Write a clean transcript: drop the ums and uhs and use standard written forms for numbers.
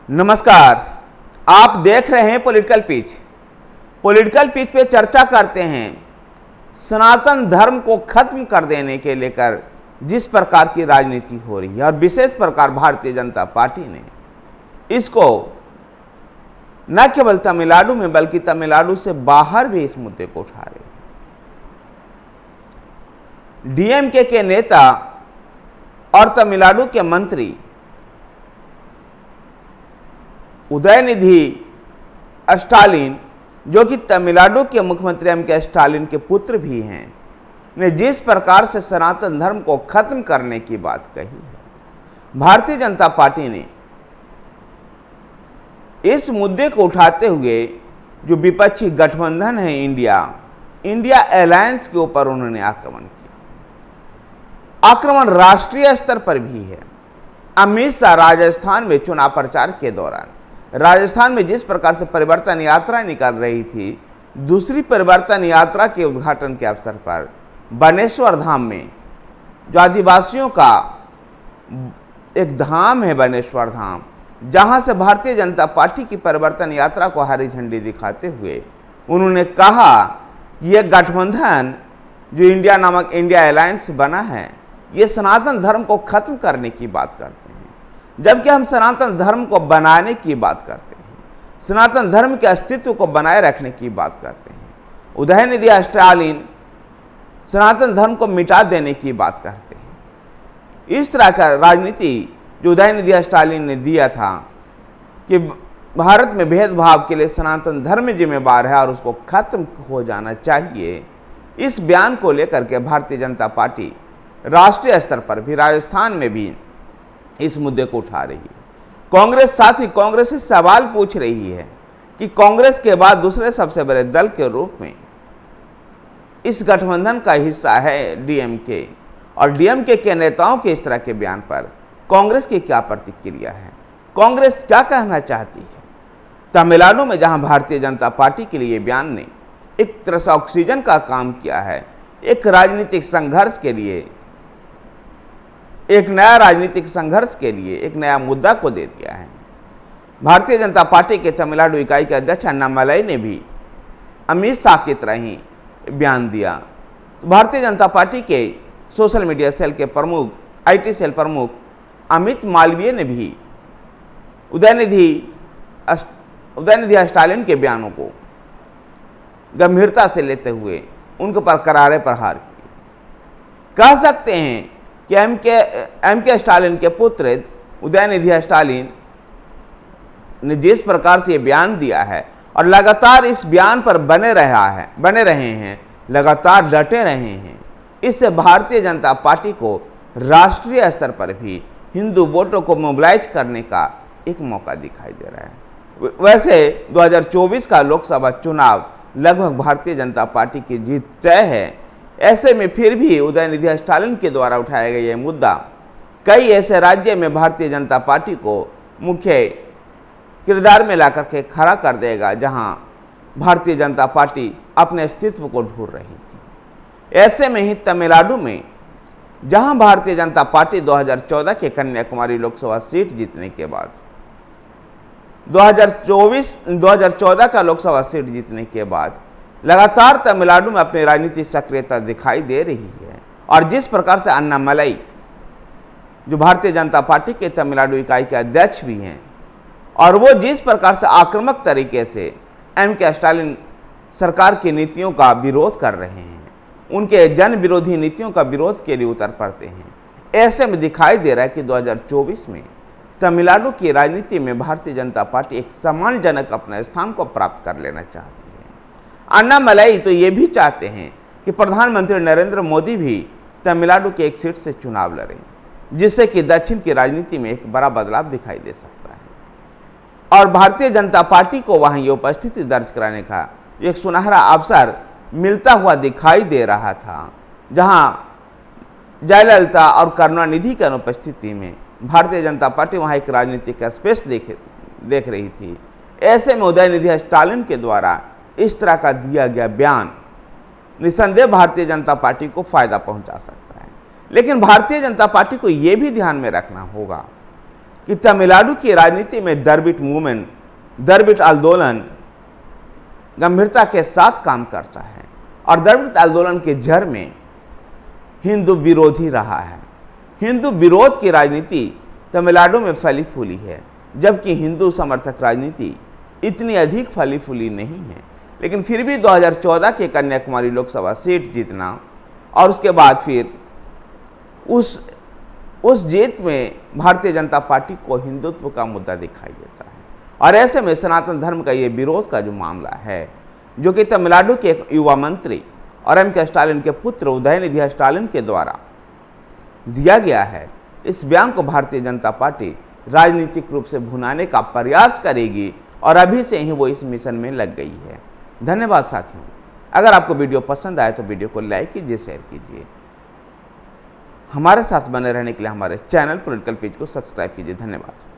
नमस्कार, आप देख रहे हैं पॉलिटिकल पिच। पॉलिटिकल पिच पे चर्चा करते हैं सनातन धर्म को खत्म कर देने के लेकर जिस प्रकार की राजनीति हो रही है और विशेष प्रकार भारतीय जनता पार्टी ने इसको न केवल तमिलनाडु में बल्कि तमिलनाडु से बाहर भी इस मुद्दे को उठा रहे हैं। डीएमके के नेता और तमिलनाडु के मंत्री उदयनिधि स्टालिन, जो कि तमिलनाडु के मुख्यमंत्री एम.के. स्टालिन के पुत्र भी हैं, ने जिस प्रकार से सनातन धर्म को खत्म करने की बात कही है, भारतीय जनता पार्टी ने इस मुद्दे को उठाते हुए जो विपक्षी गठबंधन है इंडिया अलायंस के ऊपर उन्होंने आक्रमण किया। आक्रमण राष्ट्रीय स्तर पर भी है। अमित शाह राजस्थान में चुनाव प्रचार के दौरान राजस्थान में जिस प्रकार से परिवर्तन यात्रा निकाल रही थी, दूसरी परिवर्तन यात्रा के उद्घाटन के अवसर पर बानेश्वर धाम में, जो आदिवासियों का एक धाम है बानेश्वर धाम, जहां से भारतीय जनता पार्टी की परिवर्तन यात्रा को हरी झंडी दिखाते हुए उन्होंने कहा कि यह गठबंधन जो इंडिया नामक इंडिया अलायंस बना है, ये सनातन धर्म को खत्म करने की बात करते हैं, जबकि हम सनातन धर्म को बनाने की बात करते हैं, सनातन धर्म के अस्तित्व को बनाए रखने की बात करते हैं। उदयनिधि स्टालिन सनातन धर्म को मिटा देने की बात करते हैं। इस तरह का राजनीति जो उदयनिधि स्टालिन ने दिया था कि भारत में भेदभाव के लिए सनातन धर्म जिम्मेवार है और उसको खत्म हो जाना चाहिए, इस बयान को लेकर के भारतीय जनता पार्टी राष्ट्रीय स्तर पर भी, राजस्थान में भी इस मुद्दे को उठा रही है। कांग्रेस साथ ही कांग्रेस से सवाल पूछ रही है कि कांग्रेस के बाद दूसरे सबसे बड़े दल के रूप में इस गठबंधन का हिस्सा है डीएमके, और डीएमके के नेताओं के इस तरह के बयान पर कांग्रेस की क्या प्रतिक्रिया है, कांग्रेस क्या कहना चाहती है। तमिलनाडु में जहां भारतीय जनता पार्टी के लिए बयान ने एक तरह से ऑक्सीजन का काम किया है, एक राजनीतिक संघर्ष के लिए, एक नया राजनीतिक संघर्ष के लिए एक नया मुद्दा को दे दिया है। भारतीय जनता पार्टी के तमिलनाडु इकाई के अध्यक्ष अन्नामलाई ने भी अमित शाह की तरह ही बयान दिया। तो भारतीय जनता पार्टी के सोशल मीडिया सेल के प्रमुख, आईटी सेल प्रमुख अमित मालवीय ने भी उदयनिधि स्टालिन के बयानों को गंभीरता से लेते हुए उनके ऊपर करारे प्रहार किए। कह सकते हैं कि एम.के. स्टालिन के पुत्र उदयनिधि स्टालिन ने जिस प्रकार से ये बयान दिया है और लगातार इस बयान पर बने रहे हैं, लगातार डटे रहे हैं, इससे भारतीय जनता पार्टी को राष्ट्रीय स्तर पर भी हिंदू वोटों को मोबिलाइज करने का एक मौका दिखाई दे रहा है। वैसे 2024 का लोकसभा चुनाव लगभग भारतीय जनता पार्टी की जीत तय है। ऐसे में फिर भी उदयनिधि स्टालिन के द्वारा उठाया गया यह मुद्दा कई ऐसे राज्य में भारतीय जनता पार्टी को मुख्य किरदार में लाकर के खड़ा कर देगा जहां भारतीय जनता पार्टी अपने अस्तित्व को ढूंढ रही थी। ऐसे में ही तमिलनाडु में जहां भारतीय जनता पार्टी 2014 के कन्याकुमारी लोकसभा सीट जीतने के बाद 2014 का लोकसभा सीट जीतने के बाद लगातार तमिलनाडु में अपनी राजनीतिक सक्रियता दिखाई दे रही है, और जिस प्रकार से अन्नामलाई जो भारतीय जनता पार्टी के तमिलनाडु इकाई के अध्यक्ष भी हैं, और वो जिस प्रकार से आक्रामक तरीके से एम.के. स्टालिन सरकार की नीतियों का विरोध कर रहे हैं, उनके जन विरोधी नीतियों का विरोध के लिए उतर पड़ते हैं, ऐसे में दिखाई दे रहा है कि 2024 में तमिलनाडु की राजनीति में भारतीय जनता पार्टी एक सम्मानजनक अपने स्थान को प्राप्त कर लेना चाहती है। अन्नामलाई तो ये भी चाहते हैं कि प्रधानमंत्री नरेंद्र मोदी भी तमिलनाडु के एक सीट से चुनाव लड़ें, जिससे कि दक्षिण की राजनीति में एक बड़ा बदलाव दिखाई दे सकता है, और भारतीय जनता पार्टी को वहां ये उपस्थिति दर्ज कराने का एक सुनहरा अवसर मिलता हुआ दिखाई दे रहा था, जहां जयललिता और करुणानिधि की अनुपस्थिति में भारतीय जनता पार्टी वहां एक राजनीतिक स्पेस देख रही थी। ऐसे में उदयनिधि स्टालिन के द्वारा इस तरह का दिया गया बयान निसंदेह भारतीय जनता पार्टी को फायदा पहुंचा सकता है। लेकिन भारतीय जनता पार्टी को यह भी ध्यान में रखना होगा कि तमिलनाडु की राजनीति में द्रविड़ मूवमेंट, द्रविड़ आंदोलन गंभीरता के साथ काम करता है और द्रविड़ आंदोलन के जड़ में हिंदू विरोधी रहा है। हिंदू विरोध की राजनीति तमिलनाडु में फैली फूली है, जबकि हिंदू समर्थक राजनीति इतनी अधिक फैली फूली नहीं है। लेकिन फिर भी 2014 के कन्याकुमारी लोकसभा सीट जीतना और उसके बाद फिर उस जीत में भारतीय जनता पार्टी को हिंदुत्व का मुद्दा दिखाई देता है। और ऐसे में सनातन धर्म का ये विरोध का जो मामला है, जो कि तमिलनाडु के एक युवा मंत्री और एम.के. स्टालिन के पुत्र उदयनिधि स्टालिन के द्वारा दिया गया है, इस बयान को भारतीय जनता पार्टी राजनीतिक रूप से भुनाने का प्रयास करेगी और अभी से ही वो इस मिशन में लग गई है। धन्यवाद साथियों। अगर आपको वीडियो पसंद आए तो वीडियो को लाइक कीजिए, शेयर कीजिए। हमारे साथ बने रहने के लिए हमारे चैनल पॉलिटिकल पेज को सब्सक्राइब कीजिए। धन्यवाद।